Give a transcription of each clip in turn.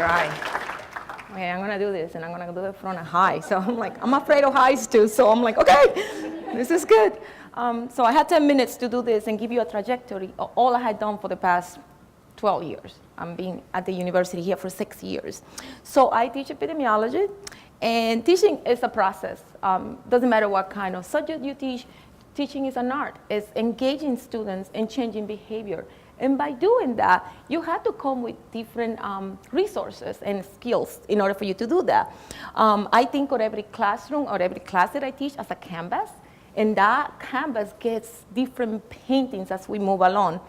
right. Okay, I'm gonna do this, and I'm gonna do it from a high. So I'm like, I'm afraid of heights too. So I'm like, okay, this is good. So I had 10 minutes to do this and give you a trajectory of all I had done for the past 12 years. I'm being at the university here for 6 years. So I teach epidemiology, and teaching is a process. Doesn't matter what kind of subject you teach, teaching is an art. It's engaging students and changing behavior. And by doing that, you have to come with different resources and skills in order for you to do that. I think of every classroom or every class that I teach as a canvas, and that canvas gets different paintings as we move along.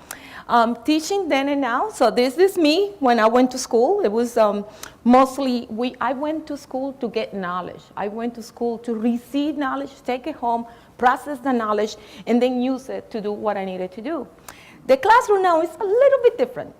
Teaching then and now, so this is me when I went to school. It was mostly, I went to school to get knowledge. I went to school to receive knowledge, take it home, process the knowledge, and then use it to do what I needed to do. The classroom now is a little bit different,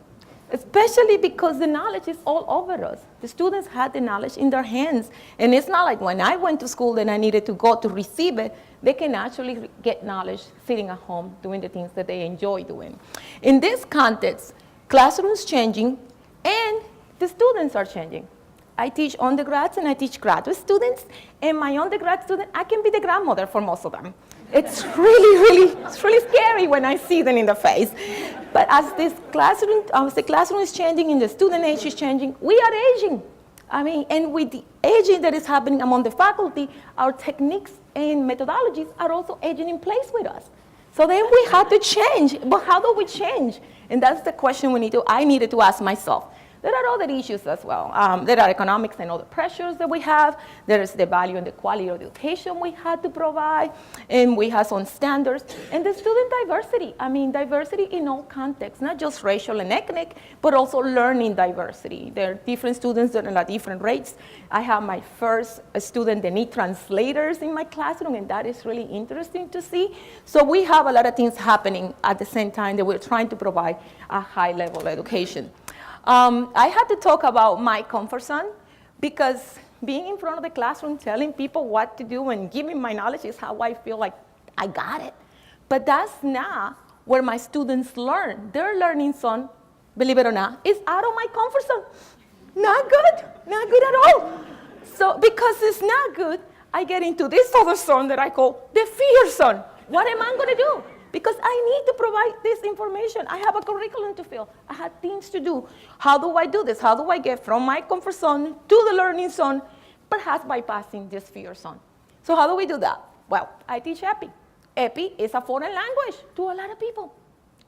especially because the knowledge is all over us. The students had the knowledge in their hands, and it's not like when I went to school and I needed to go to receive it. They can actually get knowledge sitting at home doing the things that they enjoy doing. In this context, classrooms changing and the students are changing. I teach undergrads and I teach graduate students, and my undergrad student, I can be the grandmother for most of them. It's really scary when I see them in the face. But as the classroom is changing and the student age is changing, we are aging. I mean, and with the aging that is happening among the faculty, our techniques and methodologies are also aging in place with us. So then we had to change. But how do we change? And that's the question I needed to ask myself. There are other issues as well. There are economics and other pressures that we have. There is the value and the quality of the education we had to provide. And we have some standards. And the student diversity. I mean, diversity in all contexts, not just racial and ethnic, but also learning diversity. There are different students that are at different rates. I have my first student that need translators in my classroom, and that is really interesting to see. So we have a lot of things happening at the same time that we're trying to provide a high-level education. I had to talk about my comfort zone, because being in front of the classroom, telling people what to do and giving my knowledge is how I feel like I got it. But that's not where my students learn. Their learning zone, believe it or not, is out of my comfort zone. Not good at all. So because it's not good, I get into this other zone that I call the fear zone. What am I going to do? Because I need to provide this information. I have a curriculum to fill. I have things to do. How do I do this? How do I get from my comfort zone to the learning zone, perhaps bypassing this fear zone? So how do we do that? Well, I teach EPI. EPI is a foreign language to a lot of people.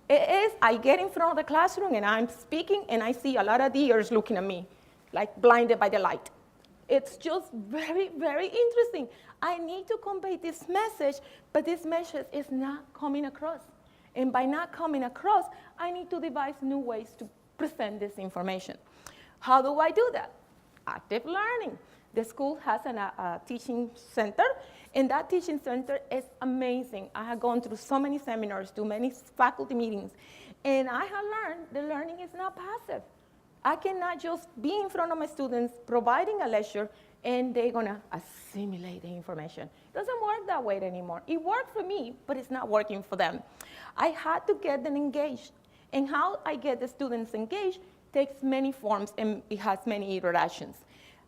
It is, I get in front of the classroom and I'm speaking and I see a lot of ears looking at me, like blinded by the light. It's just very, very interesting. I need to convey this message, but this message is not coming across. And by not coming across, I need to devise new ways to present this information. How do I do that? Active learning. The school has a teaching center, and that teaching center is amazing. I have gone through so many seminars, do many faculty meetings, and I have learned that learning is not passive. I cannot just be in front of my students providing a lecture and they're gonna assimilate the information. It doesn't work that way anymore. It worked for me, but it's not working for them. I had to get them engaged. And how I get the students engaged takes many forms and it has many iterations.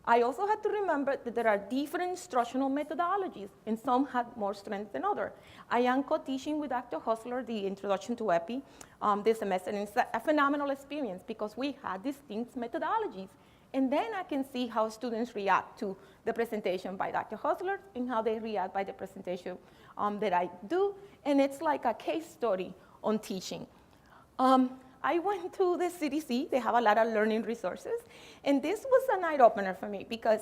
I also had to remember that there are different instructional methodologies, and some have more strength than others. I am co-teaching with Dr. Hustler the Introduction to EPI this semester, and it's a phenomenal experience because we had distinct methodologies. And then I can see how students react to the presentation by Dr. Hustler and how they react by the presentation that I do. And it's like a case study on teaching. I went to the CDC. They have a lot of learning resources. And this was a night opener for me because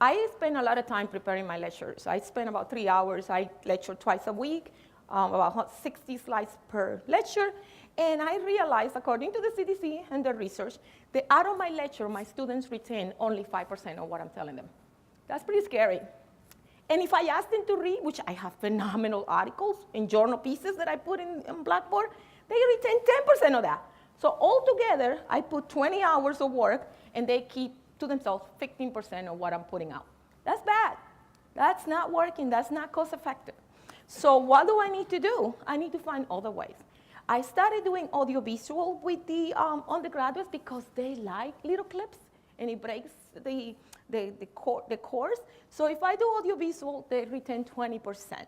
I spend a lot of time preparing my lectures. I spend about 3 hours. I lecture twice a week, about 60 slides per lecture. And I realized, according to the CDC and the research, that out of my lecture, my students retain only 5% of what I'm telling them. That's pretty scary. And if I ask them to read, which I have phenomenal articles and journal pieces that I put in Blackboard, they retain 10% of that. So altogether, I put 20 hours of work, and they keep to themselves 15% of what I'm putting out. That's bad. That's not working. That's not cost effective. So what do I need to do? I need to find other ways. I started doing audiovisual with the undergraduates because they like little clips and it breaks the course. So if I do audiovisual, they retain 20%.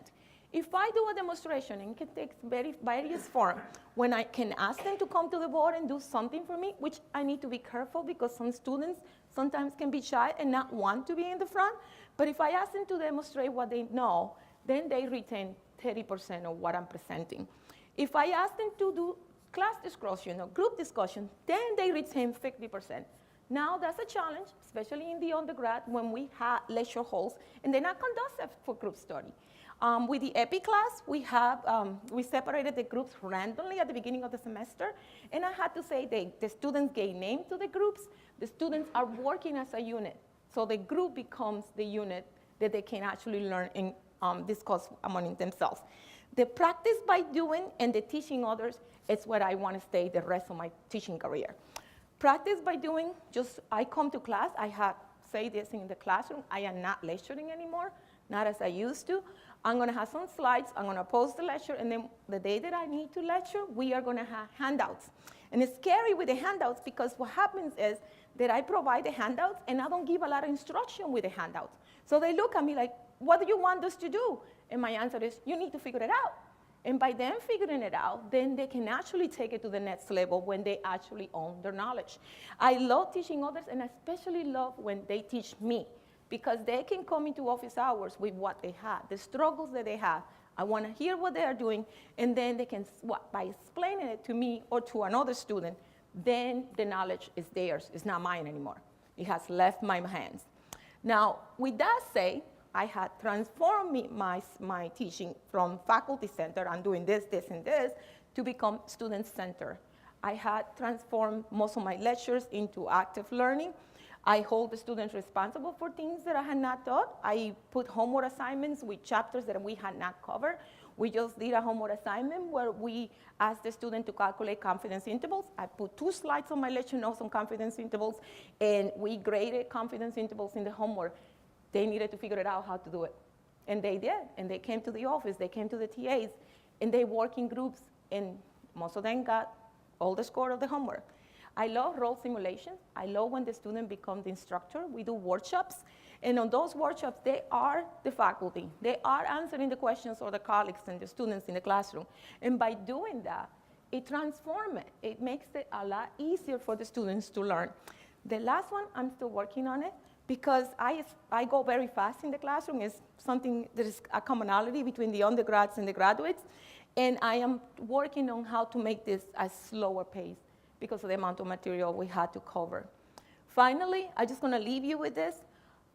If I do a demonstration, and it can take various forms, when I can ask them to come to the board and do something for me, which I need to be careful because some students sometimes can be shy and not want to be in the front. But if I ask them to demonstrate what they know, then they retain 30% of what I'm presenting. If I ask them to do class discussion or group discussion, then they retain 50%. Now that's a challenge, especially in the undergrad when we have lecture halls and they're not conducive for group study. With the EPI class, we separated the groups randomly at the beginning of the semester, and I had to say the students gave names to the groups. The students are working as a unit, so the group becomes the unit that they can actually learn and discuss among themselves. The practice by doing and the teaching others is where I want to stay the rest of my teaching career. Practice by doing, I come to class, say this in the classroom, I am not lecturing anymore, not as I used to. I'm going to have some slides, I'm going to post the lecture, and then the day that I need to lecture, we are going to have handouts. And it's scary with the handouts because what happens is that I provide the handouts and I don't give a lot of instruction with the handouts. So they look at me like, what do you want us to do? And my answer is, you need to figure it out. And by them figuring it out, then they can actually take it to the next level when they actually own their knowledge. I love teaching others, and I especially love when they teach me, because they can come into office hours with what they have, the struggles that they have. I want to hear what they are doing, and then they can, by explaining it to me or to another student, then the knowledge is theirs. It's not mine anymore. It has left my hands. Now, with that said, I had transformed my teaching from faculty center, I'm doing this, and this, to become student center. I had transformed most of my lectures into active learning. I hold the students responsible for things that I had not taught. I put homework assignments with chapters that we had not covered. We just did a homework assignment where we asked the student to calculate confidence intervals. I put 2 slides on my lecture notes on confidence intervals, and we graded confidence intervals in the homework. They needed to figure it out how to do it. And they did, and they came to the office, they came to the TAs, and they work in groups, and most of them got all the score of the homework. I love role simulation. I love when the student becomes the instructor. We do workshops, and on those workshops, they are the faculty. They are answering the questions of the colleagues and the students in the classroom. And by doing that, it transforms it. It makes it a lot easier for the students to learn. The last one, I'm still working on it, because I go very fast in the classroom. It's something that is a commonality between the undergrads and the graduates. And I am working on how to make this a slower pace because of the amount of material we had to cover. Finally, I'm just going to leave you with this.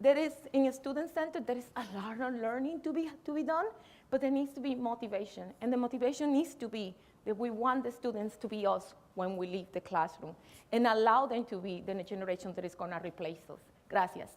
There is, in a student center, there is a lot of learning to be done, but there needs to be motivation. And the motivation needs to be that we want the students to be us when we leave the classroom and allow them to be the generation that is going to replace us. Gracias.